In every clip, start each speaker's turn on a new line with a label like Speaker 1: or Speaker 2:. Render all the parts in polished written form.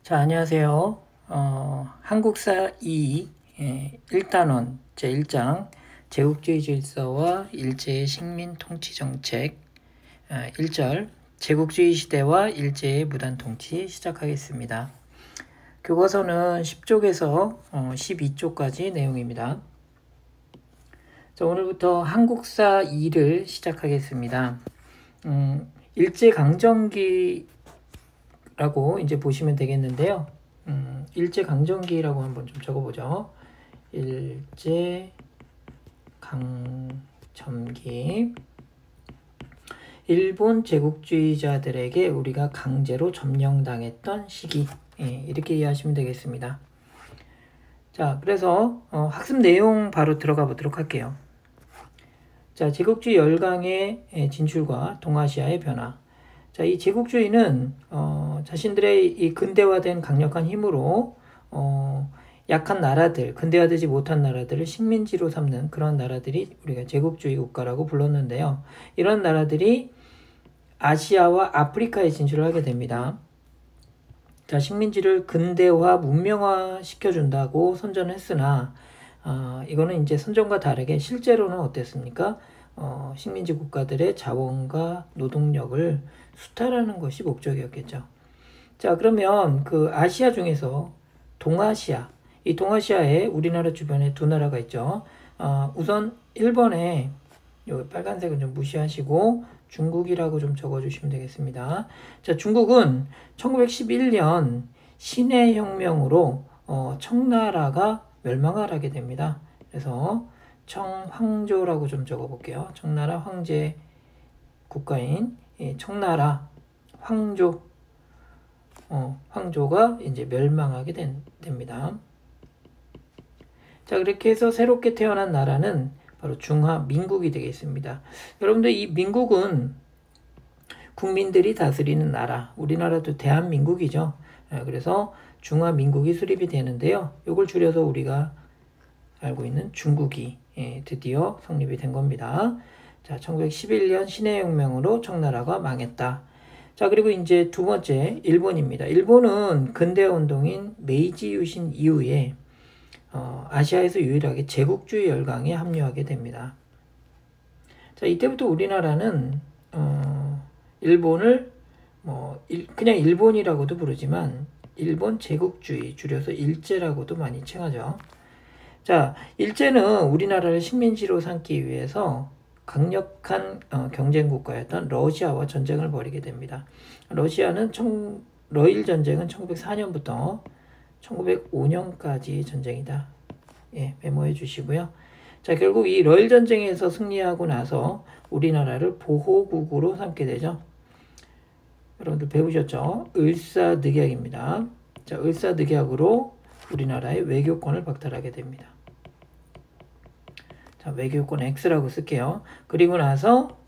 Speaker 1: 자, 안녕하세요. 한국사 2 1단원 제1장 제국주의 질서와 일제의 식민 통치 정책 1절 제국주의 시대와 일제의 무단 통치 시작하겠습니다. 교과서는 10쪽에서 12쪽까지 내용입니다. 자, 오늘부터 한국사 2를 시작하겠습니다. 일제강점기 라고 이제 보시면 되겠는데요. 일제강점기라고 한번 좀 적어보죠. 일제강점기. 일본 제국주의자들에게 우리가 강제로 점령당했던 시기. 이렇게 이해하시면 되겠습니다. 자, 그래서 학습 내용 바로 들어가 보도록 할게요. 자, 제국주의 열강의 진출과 동아시아의 변화. 자, 이 제국주의는 자신들의 이 근대화된 강력한 힘으로 약한 나라들, 근대화되지 못한 나라들을 식민지로 삼는 그런 나라들이 우리가 제국주의 국가라고 불렀는데요. 이런 나라들이 아시아와 아프리카에 진출을 하게 됩니다. 자, 식민지를 근대화, 문명화 시켜준다고 선전했으나 이거는 이제 선전과 다르게 실제로는 어땠습니까? 식민지 국가들의 자원과 노동력을 수탈하는 것이 목적이었겠죠. 자, 그러면 그 아시아 중에서 동아시아, 이 동아시아에 우리나라 주변에 두 나라가 있죠. 우선 일본에 요 빨간색은 좀 무시하시고 중국이라고 좀 적어주시면 되겠습니다. 자, 중국은 1911년 신해혁명으로 청나라가 멸망을 하게 됩니다. 그래서 청황조라고 좀 적어볼게요. 청나라 황제 국가인 청나라 황조가 이제 멸망하게 됩니다. 자, 그렇게 해서 새롭게 태어난 나라는 바로 중화민국이 되겠습니다. 여러분들 이 민국은 국민들이 다스리는 나라, 우리나라도 대한민국이죠. 그래서 중화민국이 수립이 되는데요. 이걸 줄여서 우리가 알고 있는 중국이 드디어 성립이 된 겁니다. 자, 1911년 신해혁명으로 청나라가 망했다. 자, 그리고 이제 두 번째 일본입니다. 일본은 근대화 운동인 메이지 유신 이후에 아시아에서 유일하게 제국주의 열강에 합류하게 됩니다. 자, 이때부터 우리나라는 일본을 그냥 일본이라고도 부르지만 일본 제국주의, 줄여서 일제라고도 많이 칭하죠. 자, 일제는 우리나라를 식민지로 삼기 위해서 강력한 경쟁 국가였던 러시아와 전쟁을 벌이게 됩니다. 러일 전쟁은 1904년부터 1905년까지 전쟁이다. 메모해 주시고요. 자, 결국 이 러일 전쟁에서 승리하고 나서 우리나라를 보호국으로 삼게 되죠. 여러분들 배우셨죠? 을사늑약입니다. 자, 을사늑약으로 우리나라의 외교권을 박탈하게 됩니다. 자, 외교권 X라고 쓸게요. 그리고 나서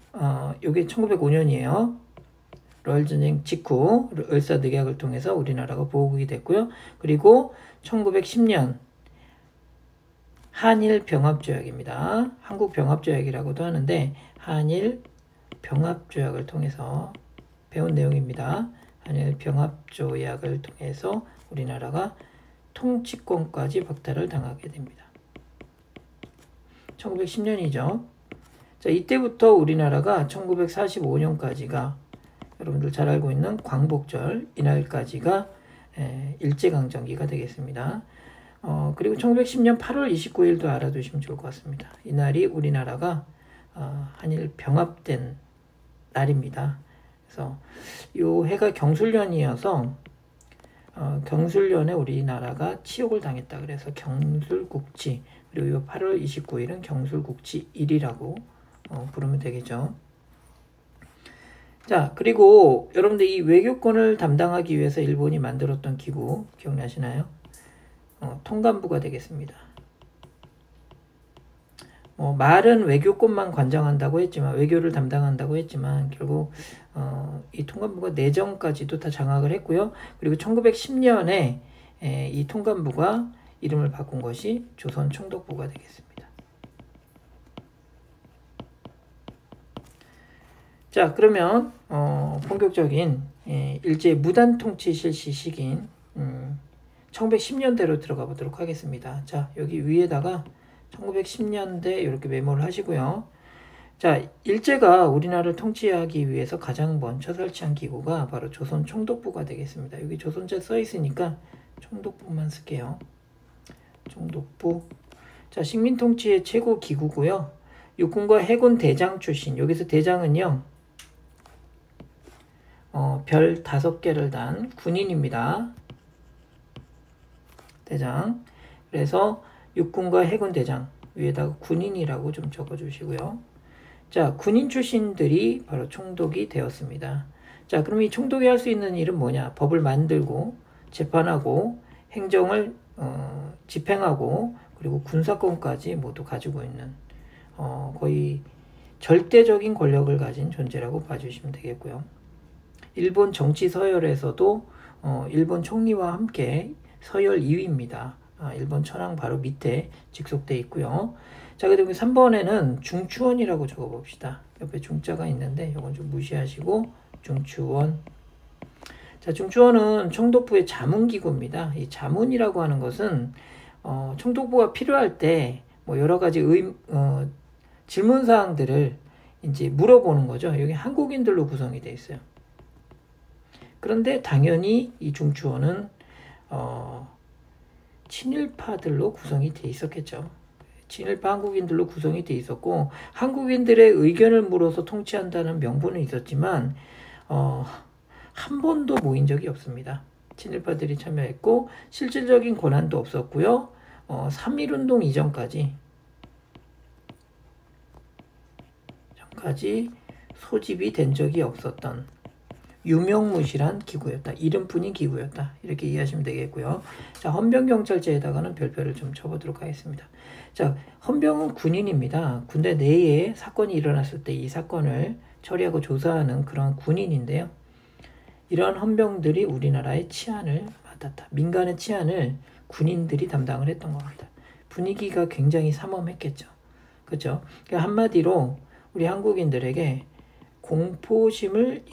Speaker 1: 이게 1905년이에요. 러일 전쟁 직후 을사늑약을 통해서 우리나라가 보호국이 됐고요. 그리고 1910년 한일 병합조약입니다. 한국 병합조약이라고도 하는데 한일 병합조약을 통해서 배운 내용입니다. 한일 병합조약을 통해서 우리나라가 통치권까지 박탈을 당하게 됩니다. 1910년이죠. 자, 이때부터 우리나라가 1945년까지가 여러분들 잘 알고 있는 광복절 이날까지가 일제강점기가 되겠습니다. 그리고 1910년 8월 29일도 알아두시면 좋을 것 같습니다. 이날이 우리나라가 한일 병합된 날입니다. 그래서 이 해가 경술년이어서 경술년에 우리나라가 치욕을 당했다. 그래서 경술국치, 그리고 이 8월 29일은 경술국치일이라고 부르면 되겠죠. 자, 그리고 여러분들 이 외교권을 담당하기 위해서 일본이 만들었던 기구 기억나시나요? 통감부가 되겠습니다. 말은 외교권만 관장한다고 했지만, 외교를 담당한다고 했지만 결국 이 통감부가 내정까지도 다 장악을 했고요. 그리고 1910년에 이 통감부가 이름을 바꾼 것이 조선총독부가 되겠습니다. 자, 그러면 본격적인 일제 무단 통치 실시 시기인 1910년대로 들어가 보도록 하겠습니다. 자, 여기 위에다가 1910년대 이렇게 메모를 하시고요. 자, 일제가 우리나라를 통치하기 위해서 가장 먼저 설치한 기구가 바로 조선 총독부가 되겠습니다. 여기 조선자 써 있으니까 총독부만 쓸게요. 총독부. 자, 식민 통치의 최고 기구고요. 육군과 해군 대장 출신. 여기서 대장은요, 별 5개를 단 군인입니다. 대장. 그래서 육군과 해군 대장 위에다가 군인이라고 좀 적어주시고요. 자, 군인 출신들이 바로 총독이 되었습니다. 자, 그럼 이 총독이 할 수 있는 일은 뭐냐? 법을 만들고 재판하고 행정을 집행하고 그리고 군사권까지 모두 가지고 있는 거의 절대적인 권력을 가진 존재라고 봐주시면 되겠고요. 일본 정치 서열에서도 일본 총리와 함께 서열 2위입니다. 일본 천황 바로 밑에 직속돼 있고요. 자, 그리고 3번에는 중추원이라고 적어봅시다. 옆에 중자가 있는데 이건 좀 무시하시고 중추원. 자, 중추원은 총독부의 자문기구입니다. 이 자문이라고 하는 것은 총독부가 필요할 때 뭐 여러 가지 질문 사항들을 이제 물어보는 거죠. 여기 한국인들로 구성이 되어 있어요. 그런데 당연히 이 중추원은 친일파들로 구성이 되어 있었겠죠. 친일파 한국인들로 구성이 되어 있었고 한국인들의 의견을 물어서 통치한다는 명분은 있었지만 한 번도 모인 적이 없습니다. 친일파들이 참여했고 실질적인 권한도 없었고요. 3.1운동 이전까지 소집이 된 적이 없었던 유명무실한 기구였다. 이름뿐인 기구였다. 이렇게 이해하시면 되겠고요. 자, 헌병경찰제에다가는 별표를 좀 쳐보도록 하겠습니다. 자, 헌병은 군인입니다. 군대 내에 사건이 일어났을 때 이 사건을 처리하고 조사하는 그런 군인인데요. 이러한 헌병들이 우리나라의 치안을 맡았다. 민간의 치안을 군인들이 담당을 했던 겁니다. 분위기가 굉장히 삼엄했겠죠. 그렇죠? 그러니까 한마디로 우리 한국인들에게 공포심을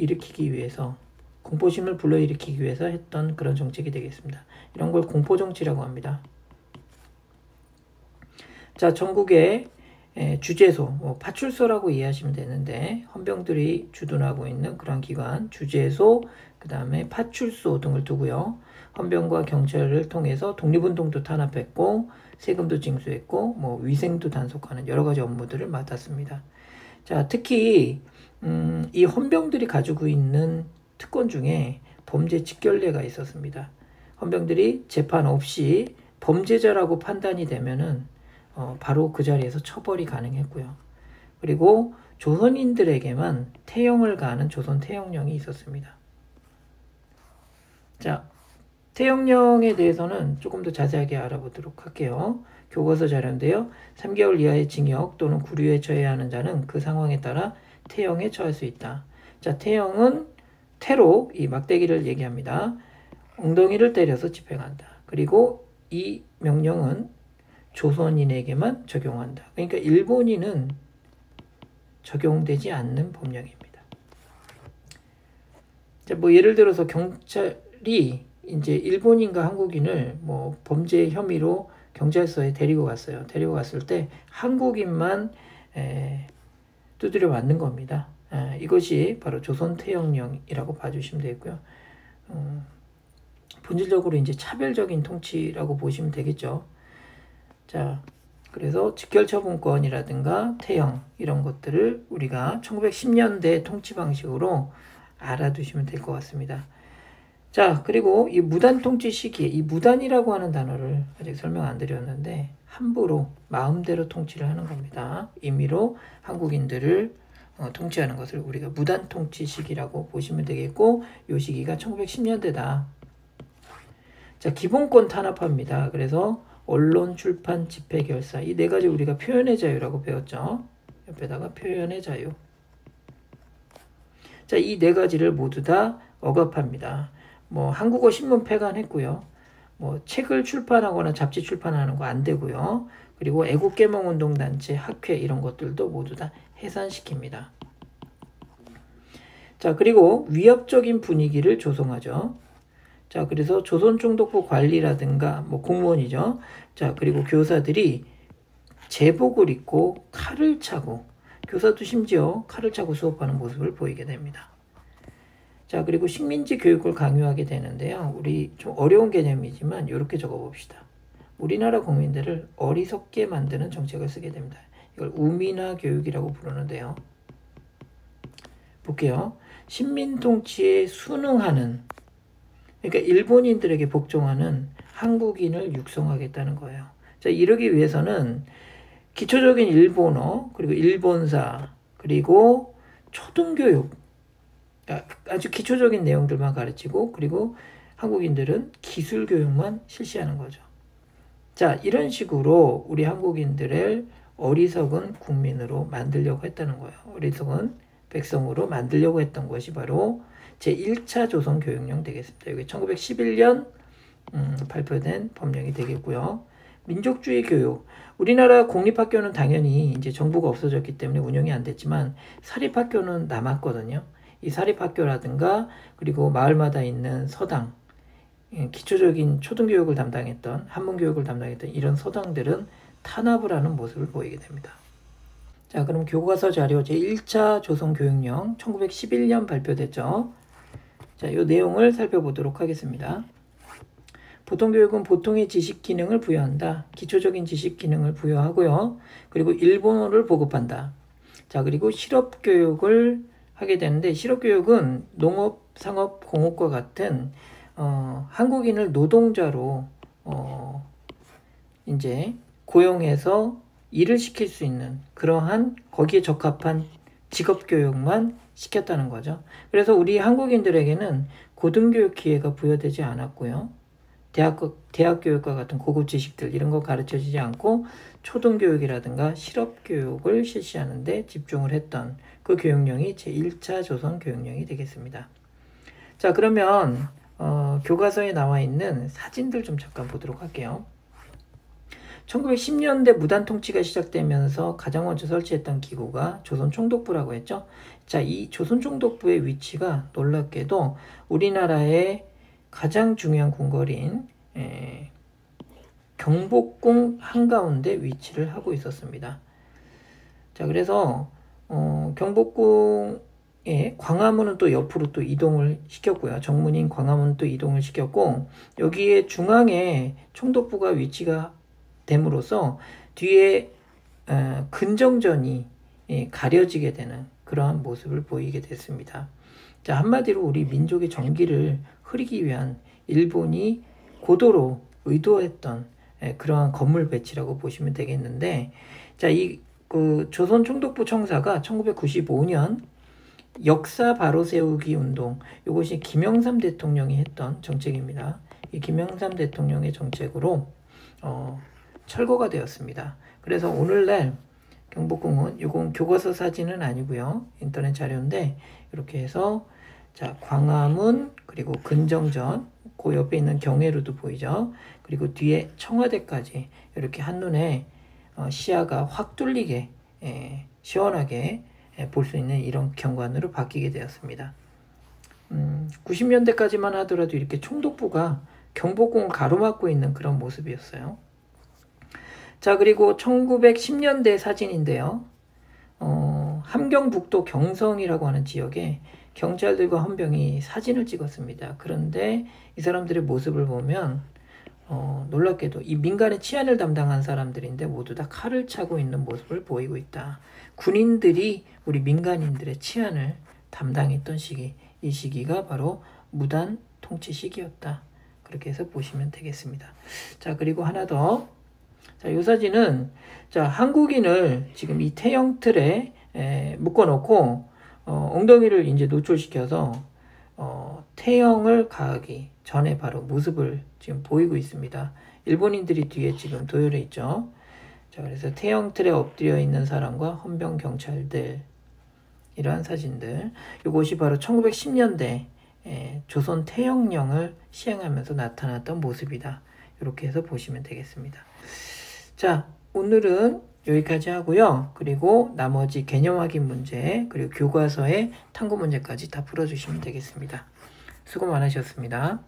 Speaker 1: 불러일으키기 위해서 했던 그런 정책이 되겠습니다. 이런 걸 공포정치라고 합니다. 자, 전국의 주재소, 파출소라고 이해하시면 되는데 헌병들이 주둔하고 있는 그런 기관, 주재소, 그 다음에 파출소 등을 두고요. 헌병과 경찰을 통해서 독립운동도 탄압했고 세금도 징수했고 위생도 단속하는 여러 가지 업무들을 맡았습니다. 자, 특히 이 헌병들이 가지고 있는 특권 중에 범죄 직결례가 있었습니다. 헌병들이 재판 없이 범죄자라고 판단이 되면은 바로 그 자리에서 처벌이 가능했고요. 그리고 조선인들에게만 태형을 가하는 조선 태형령이 있었습니다. 자, 태형령에 대해서는 조금 더 자세하게 알아보도록 할게요. 교과서 자료인데요. 3개월 이하의 징역 또는 구류에 처해야 하는 자는 그 상황에 따라 태형에 처할 수 있다. 자, 태형은 태로 이 막대기를 얘기합니다. 엉덩이를 때려서 집행한다. 그리고 이 명령은 조선인에게만 적용한다. 그러니까 일본인은 적용되지 않는 법령입니다. 자, 예를 들어서 경찰이 이제 일본인과 한국인을 범죄 혐의로 경찰서에 데리고 갔어요. 데리고 갔을 때 한국인만 두드려 맞는 겁니다. 이것이 바로 조선태형령이라고 봐주시면 되고요. 본질적으로 이제 차별적인 통치라고 보시면 되겠죠. 자, 그래서 직결처분권이라든가 태형 이런 것들을 우리가 1910년대 통치 방식으로 알아두시면 될 것 같습니다. 자, 그리고 이 무단 통치 시기에 이 무단이라고 하는 단어를 아직 설명 안 드렸는데 함부로 마음대로 통치를 하는 겁니다. 임의로 한국인들을 통치하는 것을 우리가 무단 통치 시기라고 보시면 되겠고 이 시기가 1910년대다. 자, 기본권 탄압합니다. 그래서 언론, 출판, 집회, 결사 이 4가지 우리가 표현의 자유라고 배웠죠. 옆에다가 표현의 자유. 자, 이 4가지를 모두 다 억압합니다. 한국어 신문 폐간했고요. 책을 출판하거나 잡지 출판하는 거 안 되고요. 그리고 애국개몽운동단체, 학회 이런 것들도 모두 다 해산시킵니다. 자, 그리고 위협적인 분위기를 조성하죠. 자, 그래서 조선총독부 관리라든가 뭐 공무원이죠. 자, 그리고 교사들이 제복을 입고 칼을 차고, 교사도 심지어 칼을 차고 수업하는 모습을 보이게 됩니다. 자, 그리고 식민지 교육을 강요하게 되는데요. 우리 좀 어려운 개념이지만 이렇게 적어봅시다. 우리나라 국민들을 어리석게 만드는 정책을 쓰게 됩니다. 이걸 우민화 교육이라고 부르는데요. 볼게요. 식민통치에 순응하는, 그러니까 일본인들에게 복종하는 한국인을 육성하겠다는 거예요. 자, 이러기 위해서는 기초적인 일본어, 그리고 일본사, 그리고 초등교육, 아주 기초적인 내용들만 가르치고, 그리고 한국인들은 기술교육만 실시하는 거죠. 자, 이런 식으로 우리 한국인들을 어리석은 국민으로 만들려고 했다는 거예요. 어리석은 백성으로 만들려고 했던 것이 바로 제1차 조선교육령 되겠습니다. 이게 1911년 발표된 법령이 되겠고요. 민족주의 교육. 우리나라 공립학교는 당연히 이제 정부가 없어졌기 때문에 운영이 안 됐지만 사립학교는 남았거든요. 이 사립학교라든가 그리고 마을마다 있는 서당, 기초적인 초등교육을 담당했던, 한문교육을 담당했던 이런 서당들은 탄압을 하는 모습을 보이게 됩니다. 자, 그럼 교과서 자료 제1차 조선교육령 1911년 발표됐죠. 자, 이 내용을 살펴보도록 하겠습니다. 보통교육은 보통의 지식 기능을 부여한다. 기초적인 지식 기능을 부여하고요. 그리고 일본어를 보급한다. 자, 그리고 실업교육을 하게 되는데, 실업교육은 농업, 상업, 공업과 같은 한국인을 노동자로 이제 고용해서 일을 시킬 수 있는 그러한 거기에 적합한 직업교육만 시켰다는 거죠. 그래서 우리 한국인들에게는 고등교육 기회가 부여되지 않았고요. 대학교육과 같은 고급 지식들 이런 거 가르쳐지지 않고 초등교육이라든가 실업교육을 실시하는 데 집중을 했던 그 교육령이 제1차 조선교육령이 되겠습니다. 자, 그러면 교과서에 나와 있는 사진들 좀 잠깐 보도록 할게요. 1910년대 무단통치가 시작되면서 가장 먼저 설치했던 기구가 조선총독부라고 했죠. 자, 이 조선총독부의 위치가 놀랍게도 우리나라의 가장 중요한 궁궐인 경복궁 한가운데 위치를 하고 있었습니다. 자, 그래서 경복궁의 광화문은 또 옆으로 또 이동을 시켰고요. 정문인 광화문은 또 이동을 시켰고, 여기에 중앙에 총독부가 위치가 됨으로써 뒤에 근정전이 가려지게 되는 그러한 모습을 보이게 됐습니다. 자, 한마디로 우리 민족의 정기를 흐리기 위한 일본이 고도로 의도했던 그러한 건물 배치라고 보시면 되겠는데, 자, 그 조선 총독부 청사가 1995년 역사 바로 세우기 운동, 이것이 김영삼 대통령이 했던 정책입니다. 이 김영삼 대통령의 정책으로 철거가 되었습니다. 그래서 오늘날 경복궁은, 이건 교과서 사진은 아니고요, 인터넷 자료인데, 이렇게 해서 자, 광화문, 그리고 근정전, 그 옆에 있는 경회로도 보이죠. 그리고 뒤에 청와대까지 이렇게 한눈에 시야가 확 뚫리게 시원하게 볼 수 있는 이런 경관으로 바뀌게 되었습니다. 90년대까지만 하더라도 이렇게 총독부가 경복궁을 가로막고 있는 그런 모습이었어요. 자, 그리고 1910년대 사진인데요. 함경북도 경성이라고 하는 지역에 경찰들과 헌병이 사진을 찍었습니다. 그런데 이 사람들의 모습을 보면 놀랍게도 이 민간의 치안을 담당한 사람들인데 모두 다 칼을 차고 있는 모습을 보이고 있다. 군인들이 우리 민간인들의 치안을 담당했던 시기, 이 시기가 바로 무단 통치 시기였다. 그렇게 해서 보시면 되겠습니다. 자, 그리고 하나 더. 자, 이 사진은 자, 한국인을 지금 이 태형 틀에 묶어놓고 엉덩이를 이제 노출시켜서 태형을 가하기 전에 바로 모습을 지금 보이고 있습니다. 일본인들이 뒤에 지금 도열해 있죠. 자, 그래서 태형 틀에 엎드려 있는 사람과 헌병 경찰들, 이러한 사진들, 이것이 바로 1910년대 조선 태형령을 시행하면서 나타났던 모습이다. 이렇게 해서 보시면 되겠습니다. 자, 오늘은 여기까지 하고요. 그리고 나머지 개념 확인 문제, 그리고 교과서의 탐구 문제까지 다 풀어주시면 되겠습니다. 수고 많으셨습니다.